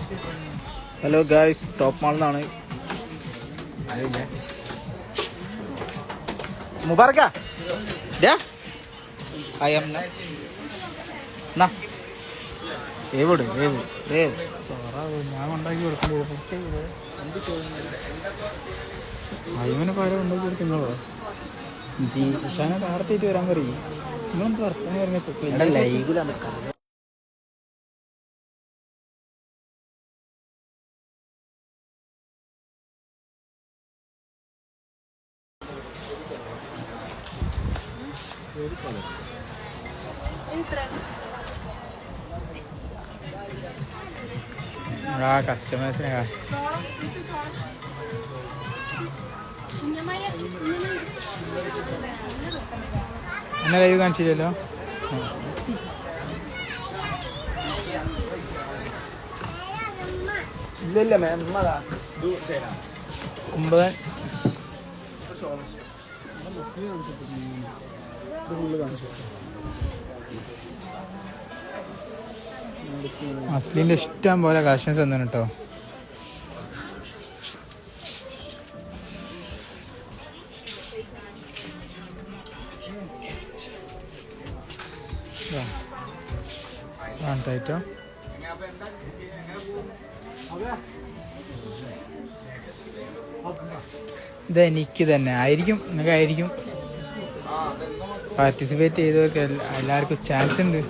Hello guys, top മാളിന്നാണ്. മുബാറക്ക എവിടെ ഞാൻ ഉണ്ടാക്കി കൊടുക്കണ്ടേ? അയ്യവനെ പാരം ഉണ്ടാക്കി കൊടുക്കുന്നോ? ഉഷാനെ കാർത്തിട്ട് വരാൻ പറയും. നിങ്ങളെന്ത് വർത്തമാനം പറഞ്ഞ ലൈവിലാണ്. കസ്റ്റമേഴ്സിനെ എന്നെ ലൈവ് കാണിച്ചില്ലല്ലോ. ഇല്ല മാം 9 അസ്ലിൻ്റെ ഇഷ്ടം പോലെ കളക്ഷൻസ് വന്നു കേട്ടോ. ട്ടോ ഇത് എനിക്ക് തന്നെ ആയിരിക്കും, നിങ്ങൾക്ക് ആയിരിക്കും. പാർട്ടിസിപ്പേറ്റ് ചെയ്തവർക്ക് എല്ലാവർക്കും ചാൻസ് ഉണ്ട്.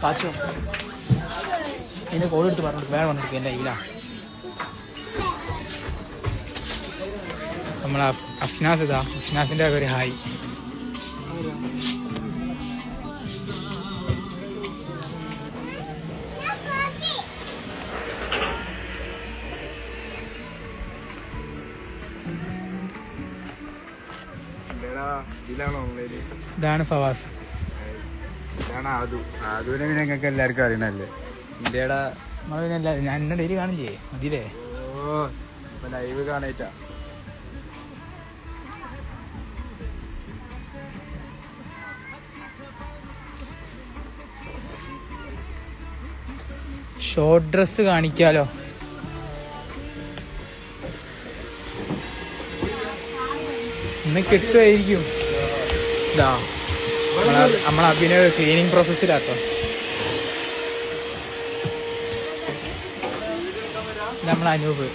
പാച്ചോ എന്നെ കോൾ എടുത്ത് പറഞ്ഞു വേണം വന്നിട്ട് എൻ്റെ കയ്യിലാണ്. നമ്മളെ അഫ്നാസിൻ്റെ ഒരു ഹായ്. ഇതാണ് ഫവാസ്. അതുവിനെ ഞങ്ങൾക്ക് എല്ലാവർക്കും അറിയണല്ലേ. ഇന്ത്യയുടെ ഞാൻ എന്നെ ഡെയിലി കാണില്ലേ മതിയില്ലേ? ഇപ്പൊ ലൈവ് കാണായിട്ടാ. ഷോർട്ട് ഡ്രസ് കാണിക്കാലോ. ഇന്ന് കിട്ടുമായിരിക്കും. ഇതാ നമ്മളെ അഭിനയ ക്ലീനിങ് പ്രോസസ്സിലാട്ടോ. നമ്മളെ അനൂപ്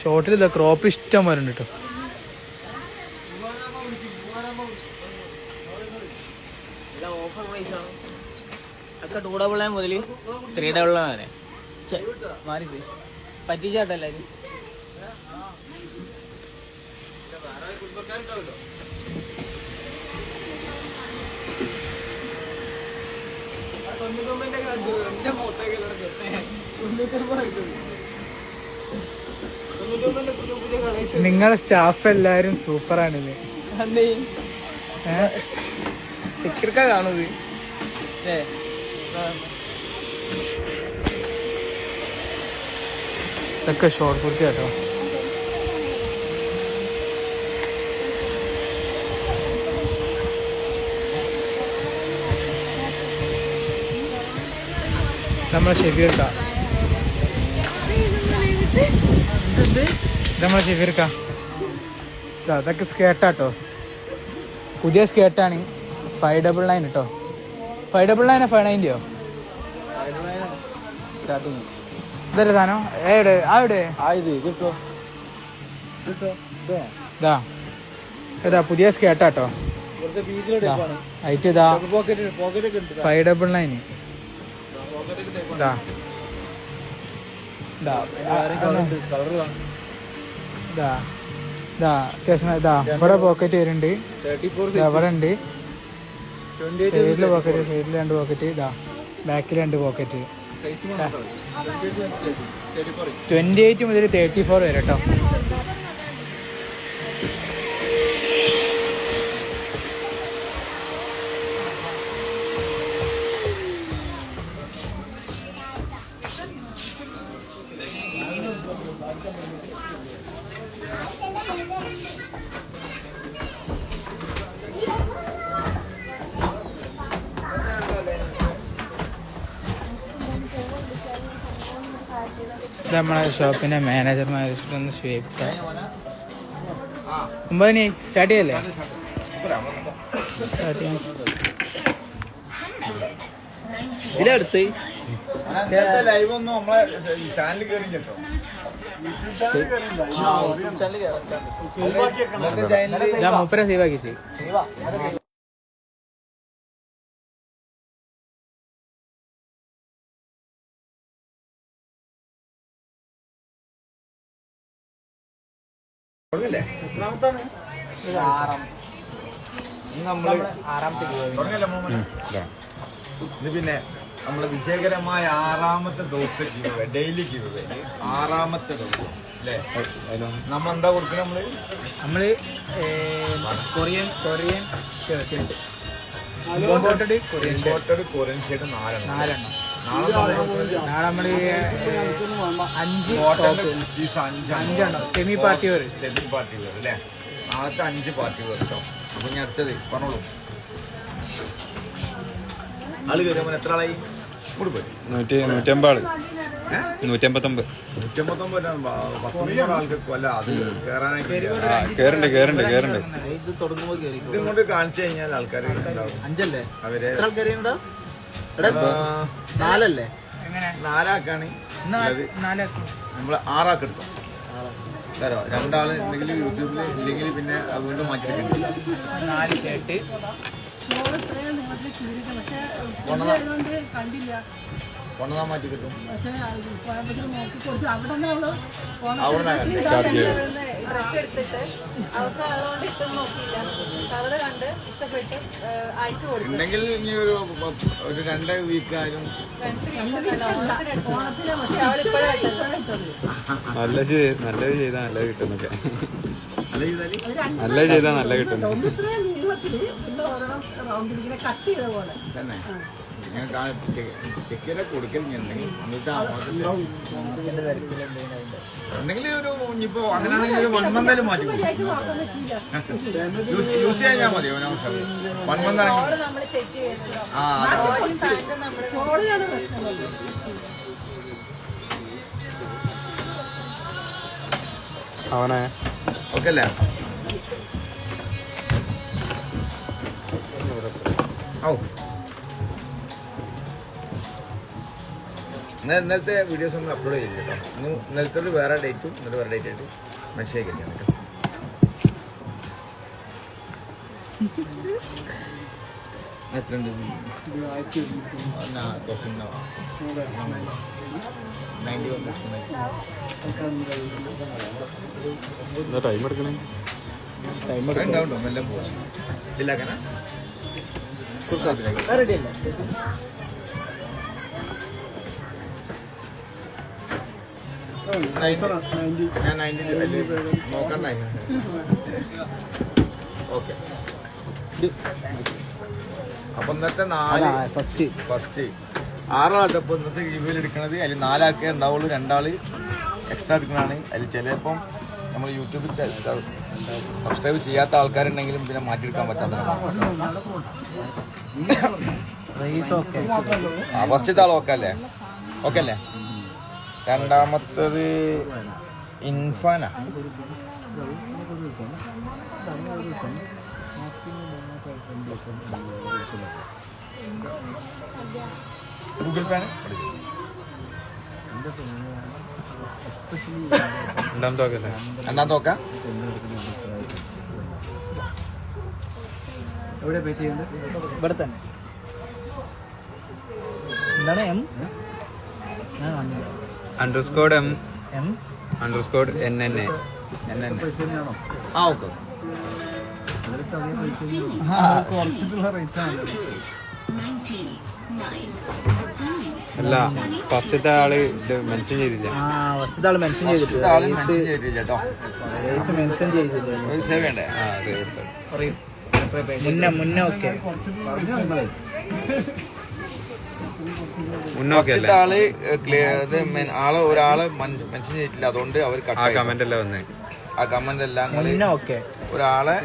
ഷോർട്ടിൽ ഇതാ ക്രോപ്പ് ഇഷ്ടം പോലെ ഉണ്ട് കേട്ടോ. ഓഫർ പ്രൈസ് ആണ് ഒക്കെ 299 മുതൽ 399 വരെ. മാറിപ്പോയി പറ്റിച്ചാട്ടല്ലാരും. നിങ്ങളെ സ്റ്റാഫ് എല്ലാരും സൂപ്പറാണല്ലേ. സെക്യൂർക്ക കാണുന്നത് ഇതൊക്കെ ഷോർട്ട് കുർത്തി കേട്ടോ. നമ്മളെ ഷെബീർക്ക അതൊക്കെ സ്കേർട്ടാട്ടോ. പുതിയ സ്കേർട്ടാണ്. 599 കേട്ടോ. 599 590 സ്റ്റാർട്ടിങ്. ഇതല്ലേ സാധനം? എവിടെ ഇതാ പുതിയ സ്കേർട്ടാട്ടോ. ഇതാ 599. ഇതാ അത്യാവശ്യം ഇതാ ഇവിടെ പോക്കറ്റ് വരുന്നുണ്ട്, ഇവിടെ ഉണ്ട് സൈഡിൽ പോക്കറ്റ്, സൈഡിൽ 2 പോക്കറ്റ്, ഇതാ ബാക്കിൽ 2 പോക്കറ്റ്. 28 മുതൽ 34 വരെ കേട്ടോ. നമ്മളെ ഷോപ്പിന്റെ മാനേജർമാർ ഒന്ന് സ്വീപ്പ് 9 സ്റ്റാർട്ട് ചെയ്യല്ലേ? സ്റ്റാർട്ട് ചെയ്യാം. ഇതിലടുത്ത് ലൈവ് ഒന്നും നമ്മളെ ചാനലിൽ കയറി കേട്ടോ. ഞാൻ 30 സേവ് ആക്കിച്ച്. പിന്നെ നമ്മള് വിജയകരമായ 6ാമത്തെ ദിവസത്തെ ഗീവ്, ഡെയിലി ഗീവ്, 6ാമത്തെ ദിവസം അല്ലേ? നമ്മളെന്താ കൊടുക്കുന്നത്? നമ്മള് കൊറിയൻ ഇമ്പോർട്ടഡ് കൊറിയൻ ഷർട്ട് 4 നാളെ നമ്മള് 5 സെമി പാർട്ടി വരെ അല്ലേ? നാളത്തെ 5 പാർട്ടി വരെ കേട്ടോ. അപ്പൊ ഞാൻ അടുത്തത് പറഞ്ഞോളൂ. ആള് കയറുമ്പോൾ എത്ര ആളായി? 150 ആള്, 159 ആൾക്കാർക്ക് അല്ല അത് കയറാനായി. കേറണ്ട്. ഇത് തുടങ്ങുമ്പോ ഇതുകൊണ്ട് കാണിച്ചു കഴിഞ്ഞാൽ ആൾക്കാർ 5 അവരെ ആൾക്കാരുണ്ടോ? 4 4ആക്കാണ്. നമ്മള് 6ആക്കി എടുക്കും. തരോ 2 ആള് ഉണ്ടെങ്കിൽ യൂട്യൂബിൽ ഇല്ലെങ്കിൽ പിന്നെ വീണ്ടും മാറ്റിയിട്ടുണ്ട്. 4 ഷർട്ട് കൊണ്ടതാ മാറ്റി കിട്ടും. ഡ്രസ് എടുത്തിട്ട് അവർക്ക് അതുകൊണ്ട് ഇഷ്ടം നോക്കിയില്ല, കളറ് കണ്ട് ഇഷ്ടപ്പെട്ട് അയച്ചു കൊടുക്കും. ഉണ്ടെങ്കിൽ ഇനി ഒരു 2 വീക്ക് ആയാലും നല്ലത് ചെയ്താൽ നല്ലത് കിട്ടുന്നൊക്കെ. നല്ല ചെയ്താൽ നല്ല കിട്ടുന്നു തന്നെ. ഞാൻ ചെക്കിനെ കൊടുക്കൽ ഉണ്ടെങ്കിൽ ഒരു ഇനിയിപ്പോ അങ്ങനെയാണെങ്കിൽ ഒരു 1 മന്തായാലും മാറ്റി യൂസ് ചെയ്യാൻ മതി. 1 മന്താണെങ്കിൽ നമ്മൾ ചെക്ക് ചെയ്യുന്നത് ആ ബോഡിയും പാന്റും നമ്മൾ അവനെ ഓക്കെ അല്ലേ? ഓ ഇന്നലത്തെ വീഡിയോസ് ഒന്നും അപ്ലോഡ് ചെയ്യില്ല കേട്ടോ. ഇന്നലത്തെ വേറെ ഡേറ്റും ഇന്നത്തെ വേറെ ഡേറ്റ് ആയിട്ട് മനസ്സിലാക്കിയിരിക്കാം കേട്ടോ. എത്രയുണ്ട്? ടൈം എടുക്കണേ. ഉണ്ടാവുണ്ടോ? എല്ലാം പോവാം. ഇല്ലാക്കണ റെഡിയല്ലേ? ഞാൻ 90 നോക്കണ്ട. ഓക്കെ. അപ്പൊ ഇന്നത്തെ 4 ഫസ്റ്റ് 6 ആൾക്ക്. അപ്പൊ ഇന്നത്തെ ഗീവിൽ എടുക്കണത് അതിൽ 4 ആൾക്കേ ഉണ്ടാവുള്ളൂ. 2 ആള് എക്സ്ട്രാ എടുക്കണതാണ്. അതിൽ ചിലപ്പം നമ്മൾ യൂട്യൂബിൽ സബ്സ്ക്രൈബ് ചെയ്യാത്ത ആൾക്കാരുണ്ടെങ്കിലും പിന്നെ മാറ്റിയെടുക്കാൻ പറ്റാത്ത. ഫസ്റ്റത്തെ ആൾ ഓക്കെ അല്ലേ? ഓക്കെ അല്ലേ? രണ്ടാമത്തത് ഇൻഫാന. ഗൂഗിൾ പേ രണ്ടാമത്തെ നോക്കാം. എവിടെ പേ ചെയ്യുന്നത്? ഇവിടെ തന്നെ. എന്താണ് എം? _M__NNA എന്നെ തന്നെയാണോ? ആ ഓക്കെ കുറച്ചിട്ടുള്ള റേറ്റ് ആണ്. അല്ല ഫസ്റ്റത്തെ ആള് ഇത് മെൻഷൻ ചെയ്തില്ല. ഫസ്റ്റ് ആള് മെൻഷൻ ചെയ്തിട്ടില്ല. ആള് മെൻഷൻ ചെയ്തിട്ടില്ല കേട്ടോ. മെൻഷൻ ചെയ്തില്ല. ഒരു സേവ് വേണ്ടേ? ആ സേവ് എടുത്തോ. മുന്നേ ഓക്കെ. മുന്നോക്കെ ഫസ്റ്റത്തെ ആള് ആള് ഒരാള് മെൻഷൻ ചെയ്തിട്ടില്ല, അതുകൊണ്ട് അവർ ആ കമന്റ് അല്ലേ വന്നേ. ആ കമന്റ് എല്ലാം മുന്നേ ഓക്കെ. ഒരാളെ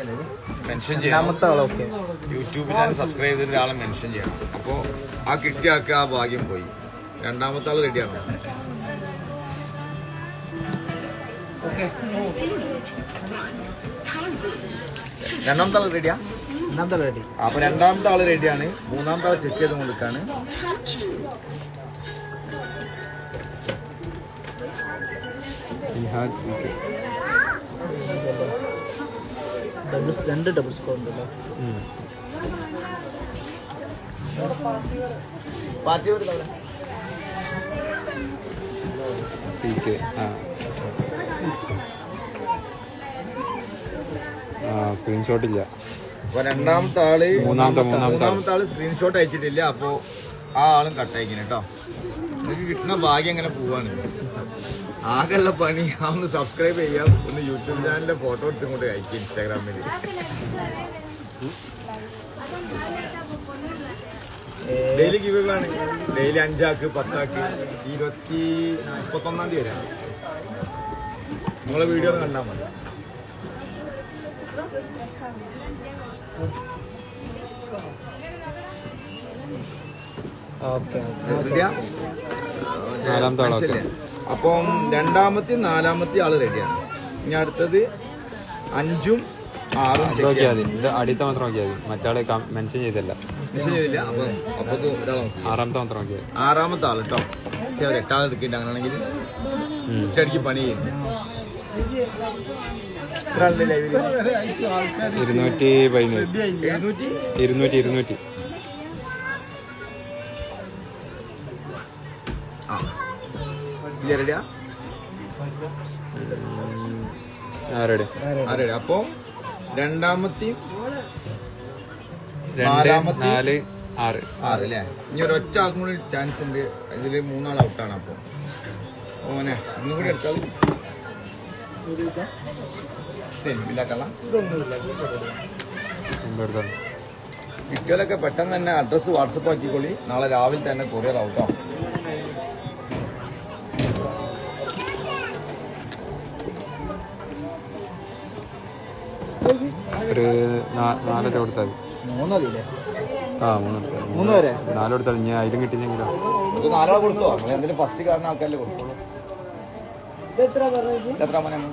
മെൻഷൻ ചെയ്യണം. രണ്ടാമത്തെ ആള് ഓക്കെ. യൂട്യൂബിൽ ഞാൻ സബ്സ്ക്രൈബ് ചെയ്ത ഒരാളെ മെൻഷൻ ചെയ്യണം. അപ്പോൾ ആ കിട്ടിയ ആൾക്ക് ആ ഭാഗ്യം പോയി. രണ്ടാമത്തെ ആള് റെഡിയാണ്. രണ്ടാമത്തെ ആള് റെഡിയാ? രണ്ടാമത്തെ റെഡി. അപ്പൊ രണ്ടാമത്തെ ആള് റെഡിയാണ്. മൂന്നാമത്തെ ആള് ചെക്ക് ചെയ്ത് കൊണ്ടിട്ടാണ്. രണ്ട് ഡബിൾ സ്കോർ ഉണ്ടല്ലോ. പാർട്ടി സീക്ക് സ്ക്രീൻഷോട്ട് ഇല്ല. അപ്പൊ രണ്ടാമത്തെ ആള് മൂന്നാമത്തെ ആള് സ്ക്രീൻഷോട്ട് അയച്ചിട്ടില്ല. അപ്പൊ ആ ആളും കട്ടയക്കുന്നു കേട്ടോ. നിങ്ങൾക്ക് കിട്ടുന്ന ഭാഗ്യം അങ്ങനെ പോവാണ്. ആകെയുള്ള പണി ഒന്ന് സബ്സ്ക്രൈബ് ചെയ്യാം, ഒന്ന് യൂട്യൂബ് ചാനലിന്റെ ഫോട്ടോ എടുത്തും കൊണ്ട് അയക്കും ഇൻസ്റ്റാഗ്രാമിൽ. ഡെയിലി ഗിവുകളാണ്. ഡെയിലി 5 ആക്ക് 10 ആക്ക് 31 വരാം. നിങ്ങളെ വീഡിയോ ഒന്ന് കണ്ടാൽ മതി. നാലാമത്തെ ആളൊക്കെ. അപ്പം രണ്ടാമത്തെ നാലാമത്തെ ആള് റെഡിയാണ്. ഇനി അടുത്തത് 5ഉം 6ഉം നോക്കിയാൽ മതി. ഇത് അടിയത്തെ മാത്രം നോക്കിയാൽ മതി. മറ്റാളെ മെൻഷൻ ചെയ്തല്ല. മെൻഷൻ ചെയ്തില്ല. അപ്പൊ ആറാമത്തെ മാത്രം നോക്കിയാൽ മതി. ആറാമത്തെ ആള് കേട്ടോ. പക്ഷെ അവർ 8 ആൾ എടുക്കില്ല. അങ്ങനെയാണെങ്കിൽ ഒറ്റയടിക്ക് പണി ചെയ്യും. 217 റെഡിയാ? അപ്പൊ രണ്ടാമത്തെയും 2 4 6 അല്ലേ? ഇനി ഒരൊറ്റ ആൾക്കും കൂടി ചാൻസ് ഉണ്ട്. ഇതില് 3 ആൾ ഔട്ടാണ്. അപ്പൊ ഓനെ ഒന്നും കൂടി എടുത്താൽ കിട്ടിയാലൊക്കെ പെട്ടെന്ന് തന്നെ അഡ്രസ് വാട്സപ്പ് ആക്കിക്കൊള്ളി. നാളെ രാവിലെ തന്നെ കൊറിയർ ഔട്ടോ. ഒരു 4 കൊടുത്താൽ മതി. 3 വരെ 4 കൊടുത്താൽ ഇനി അതിലും കിട്ടില്ലെങ്കിലോ. 4 ആൾ കൊടുത്തോ? എന്തെങ്കിലും ഫസ്റ്റ് കാണുന്ന ആൾക്കാരല്ലേ കൊടുത്തോളൂ. എത്ര മണി ഒന്ന്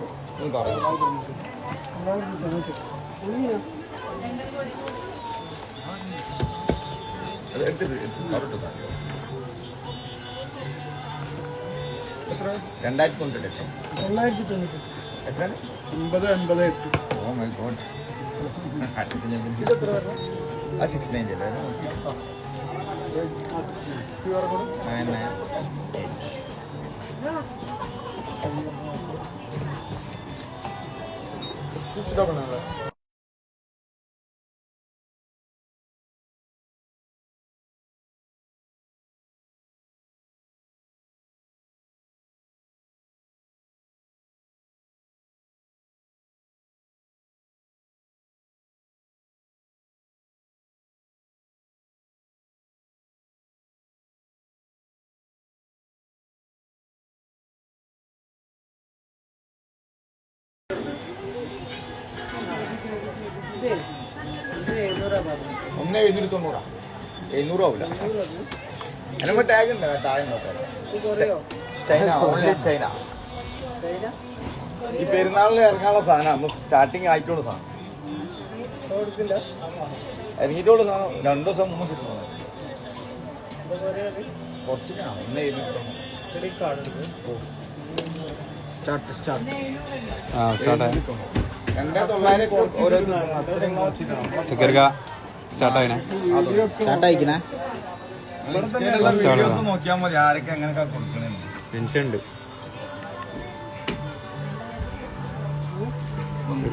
790. 700 ആവില്ല. അതിനൊക്കെ ടാഗ് ഉണ്ട് താഴെ നോക്കാം. China, only China. ഈ പെരുന്നാളിൽ ഇറങ്ങാനുള്ള സാധനം സ്റ്റാർട്ടിങ് ആയിട്ടുള്ള സാധനം. ഇറങ്ങിയിട്ടുള്ള സാധനം 2 ദിവസം 3 ദിവസം കിട്ടുന്നത്. കുറച്ച് ഒന്ന് 200 നോക്കിയാൽ മതി ആരൊക്കെ എങ്ങനെയൊക്കെ കൊടുക്കണേ. പെൻഷൻ ഉണ്ട്.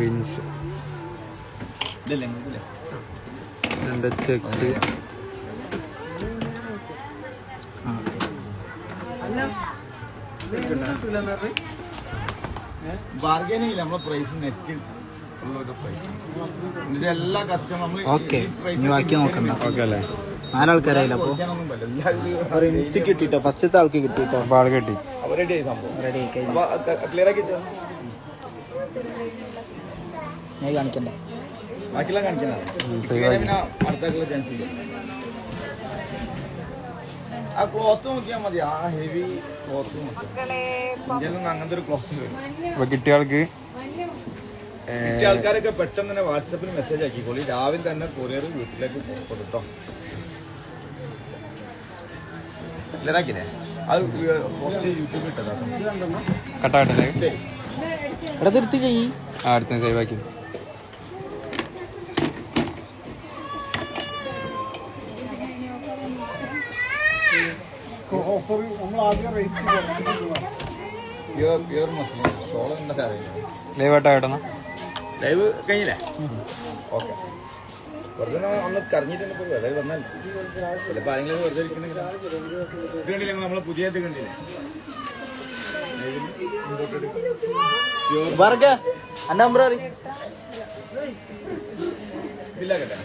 റിൻസ് ഇതല്ലേ ഇതില്ലേ? രണ്ട് ചെക്സ് ബാർഗൈനിങ് ഇല്ല, നമ്മളെ പ്രൈസ് നെറ്റ് ഉള്ള ഒരു പ്രൈസ്. ഇതിന്റെ എല്ലാ കസ്റ്റമർ നമ്മൾ ഓക്കെ ഇനി ബാക്കി നോക്കണ്ട. ഓക്കെ അല്ലേ? 4 ആൾക്കാരായില്ല അപ്പോൾ റിൻസ് കിട്ടിട്ടോ, ഫസ്റ്റത്തെ ആൾക്ക് കിട്ടിട്ടോ. അപ്പോൾ ആൾ കിട്ടി. റെഡി ആയി സംഭവം. റെഡി ആയി കഴിഞ്ഞു. ക്ലിയർ ആക്കി വെച്ചോ. ഞാൻ കാണിക്കണ്ടേ? ബാക്കിയെല്ലാം കാണിക്കുന്നത് സേവ് ആക്കി. പിന്നെ അടുത്തുള്ള ചാൻസ് ഇല്ല. ആ ക്ലോത്ത് നോക്കിയാൽ മതി, ആ ഹെവി ക്ലോത്ത് നോക്കിയാൽ മക്കളെ ഇന്ത്യയിൽ അങ്ങനത്തെ ഒരു ക്ലോത്ത് വരും. അപ്പോൾ കിട്ടിയ ആൾക്ക് കിട്ടിയ ആൾക്കാരൊക്കെ പെട്ടെന്ന് തന്നെ വാട്സപ്പിൽ മെസ്സേജ് ആക്കിക്കോളി. രാവിലെ തന്നെ കൊറിയർ വീട്ടിലേക്ക് കൊടുത്തോ. ക്ലിയറാക്കില്ലേ? അത് പോസ്റ്റ് യൂട്യൂബിൽ ഇട്ടതാ. കട്ടാകട്ടെ. ഇവിടെ നിർത്തി ചെയ്യ്. ആ അടുത്ത സേവ് ആക്കി. പ്യുവർ മസ്ലിൻ ഷോൾ എന്നൊക്കെ അറിയില്ല. ലൈവ് ആയിട്ടാ കേട്ടോ. ലൈവ് കഴിഞ്ഞില്ലേ? ഓക്കെ. വെറുതെ ഒന്ന് കറങ്ങിയിട്ട് തന്നെ പോയി അതായത് വന്നാൽ ചിലപ്പോൾ ആരെങ്കിലും വെറുതെ ഇരിക്കണമെങ്കിൽ ഇത് കണ്ടില്ല, നമ്മളെ പുതിയ ഇത് കണ്ടില്ലേ? വർഗ അന്ന നമ്പർ ഇല്ല കേട്ടെ.